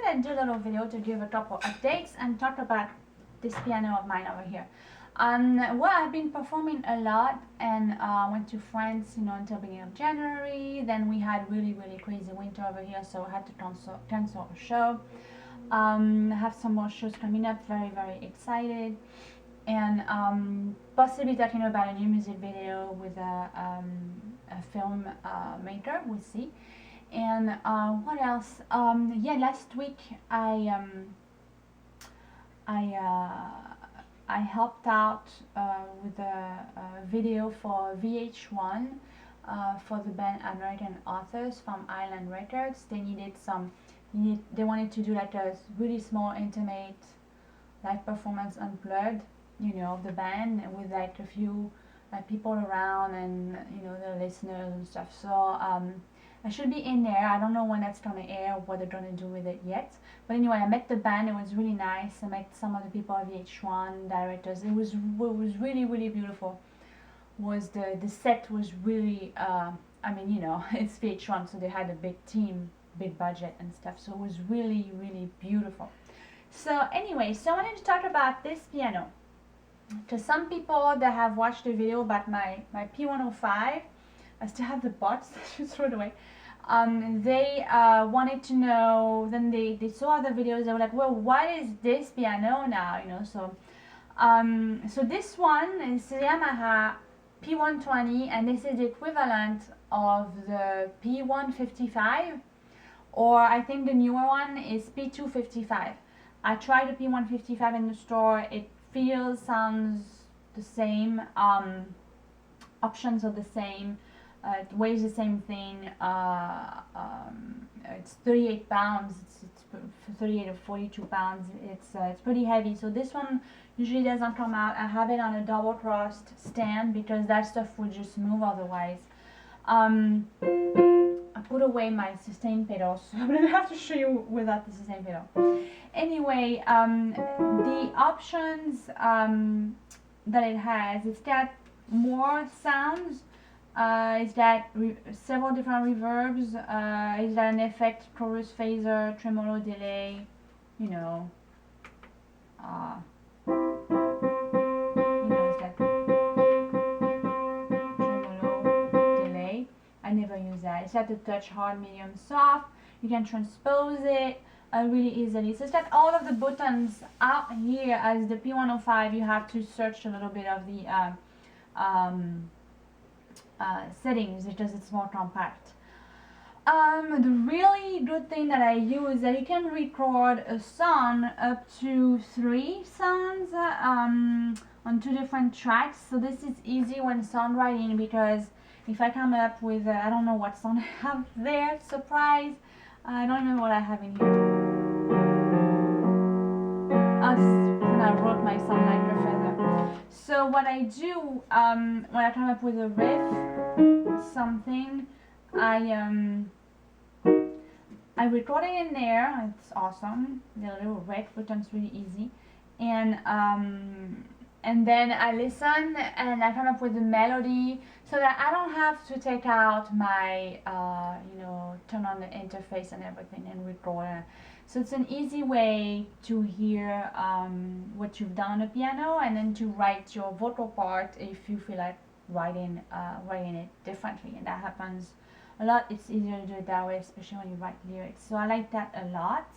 I'd do a little video to give a couple updates and talk about this piano of mine over here. Well, I've been performing a lot and went to France, until beginning of January. Then we had really crazy winter over here, so I had to cancel a show. I have some more shows coming up, very excited, and possibly talking about a new music video with a film maker. We'll see. And what else? Yeah, last week I helped out with a video for VH1 for the band American Authors from Island Records. They needed they wanted to do like a really small, intimate live performance unplugged, of the band with like a few people around and the listeners and stuff. So I should be in there. I don't know when that's gonna air, what they're gonna do with it yet. But anyway, I met the band. It was really nice. I met some of the people of VH1 directors. It was really beautiful. The set was really I mean, it's VH1, so they had a big team, big budget and stuff. So it was really beautiful. So anyway, so I wanted to talk about this piano. To some people that have watched the video about my P105, I still have the box. I should throw it away. They wanted to know. Then they saw the videos. They were like, "Well, what is this piano now?" So this one is the Yamaha P120, and this is the equivalent of the P155, or I think the newer one is P255. I tried the P155 in the store. It sounds the same. Options are the same. It weighs the same thing. It's 38 pounds. It's 38 or 42 pounds. It's pretty heavy. So this one usually doesn't come out. I have it on a double crossed stand because that stuff would just move otherwise. I put away my sustain pedal, so I'm gonna have to show you without the sustain pedal. Anyway, the options that it has, it's got more sounds. It's got several different reverbs. It's got an effect, chorus, phaser, tremolo, delay. It's got tremolo, delay. I never use that. It's got the touch, hard, medium, soft. You can transpose it really easily. So it's got all of the buttons out here. As the P105, you have to search a little bit of the settings because it's more compact. The really good thing that I use is that you can record a song up to 3 songs on 2 different tracks. So this is easy when songwriting, because if I come up with I don't know what song I have there, surprise, I don't remember what I have in here. When I wrote my song like a feather. So what I do when I come up with a riff, something, I record it in there. It's awesome. The little rec button's really easy, and then I listen and I come up with a melody so that I don't have to take out my turn on the interface and everything and record. So it's an easy way to hear what you've done on the piano, and then to write your vocal part if you feel like writing it differently. And that happens a lot. It's easier to do it that way, especially when you write lyrics. So I like that a lot.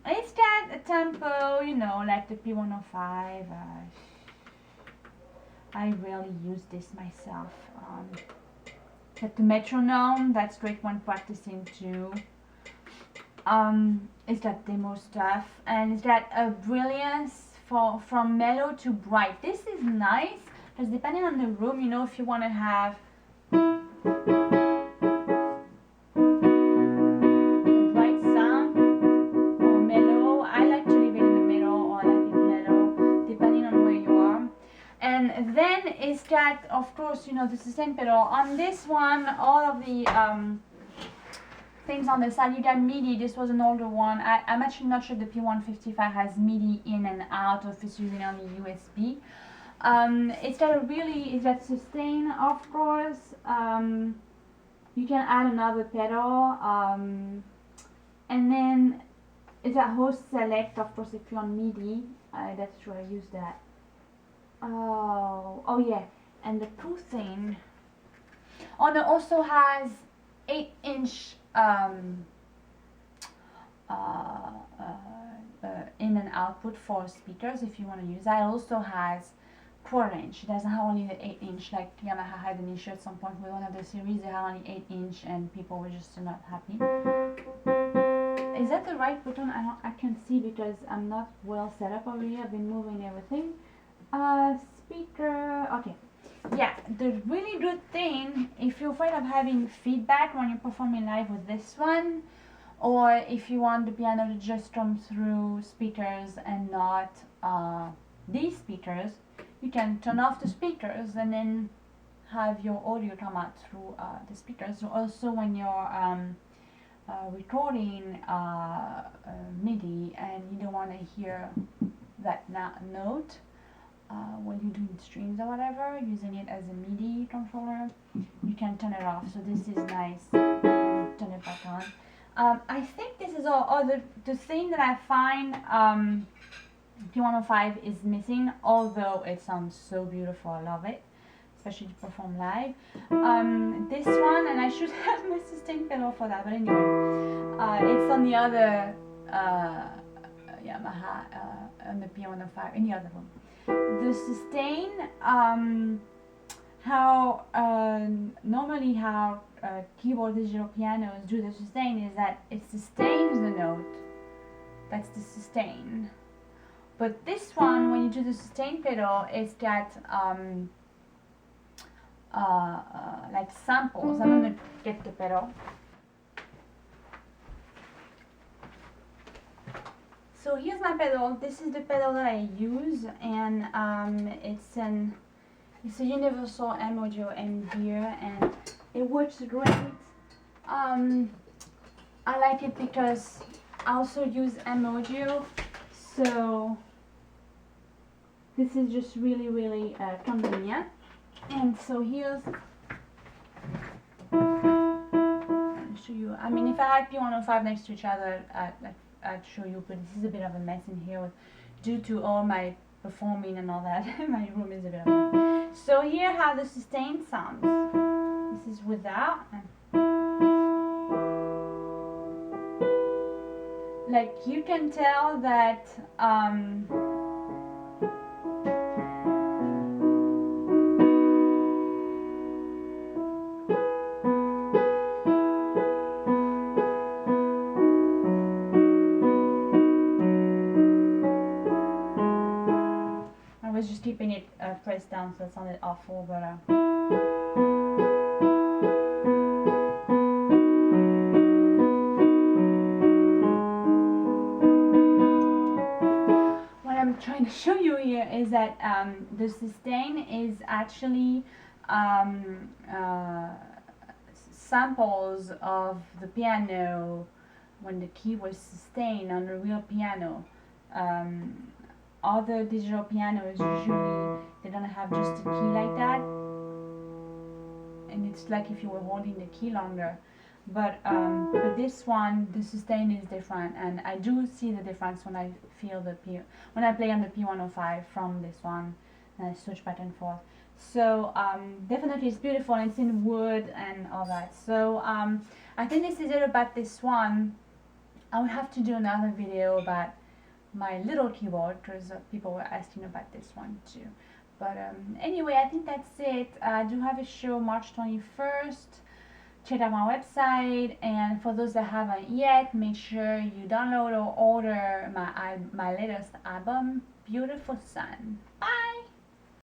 It's got a tempo, like the P105. I rarely use this myself. Got the metronome. That's great when practicing too. It's got demo stuff, and it's got a brilliance from mellow to bright. This is nice because depending on the room, if you want to have bright sound or mellow, I like to leave it in the middle, or I like it mellow, depending on where you are. And then it's got, of course, the sustain pedal. On this one, all of the things on the side, you got MIDI. This was an older one. I'm actually not sure the P155 has MIDI in and out, or if it's using only USB. It's got sustain, of course. You can add another pedal. And then it's a host select, of course, if you're on MIDI. That's true, I use that. Oh yeah, and the cool thing, oh, and it also has 8-inch in and output for speakers if you want to use that. It also has 4-inch. It doesn't have only the 8-inch like Yamaha had an issue at some point with one of the series. They had only 8-inch and people were just not happy. Is that the right button? I can't see because I'm not well set up over here. I've been moving everything. Speaker, okay. Yeah, the really good thing, if you're afraid of having feedback when you're performing live with this one, or if you want the piano to just come through speakers and not these speakers, you can turn off the speakers and then have your audio come out through the speakers. Also, when you're recording MIDI and you don't want to hear that note when you're doing streams or whatever, using it as a MIDI controller, you can turn it off. So this is nice. Turn it back on. I think this is all. Oh, the thing that I find P105 is missing, although it sounds so beautiful, I love it, especially to perform live. This one, and I should have my sustain pedal for that, but anyway, it's on the other Yamaha, on the P105, in the other one. The sustain, normally how keyboard digital pianos do the sustain is that it sustains the note. That's the sustain. But this one, when you do the sustain pedal, it's got like samples. I'm gonna get the pedal. So here's my pedal. This is the pedal that I use, and it's a universal M audio M gear, and it works great. I like it because I also use M audio, so this is just really convenient. And so here's, I'll show you. I mean, if I had P105 next to each other, I'd show you, but this is a bit of a mess in here due to all my performing and all that. My room is a bit of a mess. So here how the sustain sounds. This is without. Like you can tell that I was just keeping it pressed down, so it sounded awful, but what I'm trying to show you here is that the sustain is actually samples of the piano when the key was sustained on the real piano. Other digital pianos usually they don't have just a key like that, and it's like if you were holding the key longer. But this one, the sustain is different, and I do see the difference when I feel when I play on the P105 from this one, and I switch back and forth. So definitely it's beautiful, and it's in wood and all that. So I think this is it about this one. I will have to do another video about my little keyboard because people were asking about this one too. But anyway, I think that's it. I do have a show March 21st. Check out my website, and for those that haven't yet, make sure you download or order my latest album, Beautiful Sun. Bye!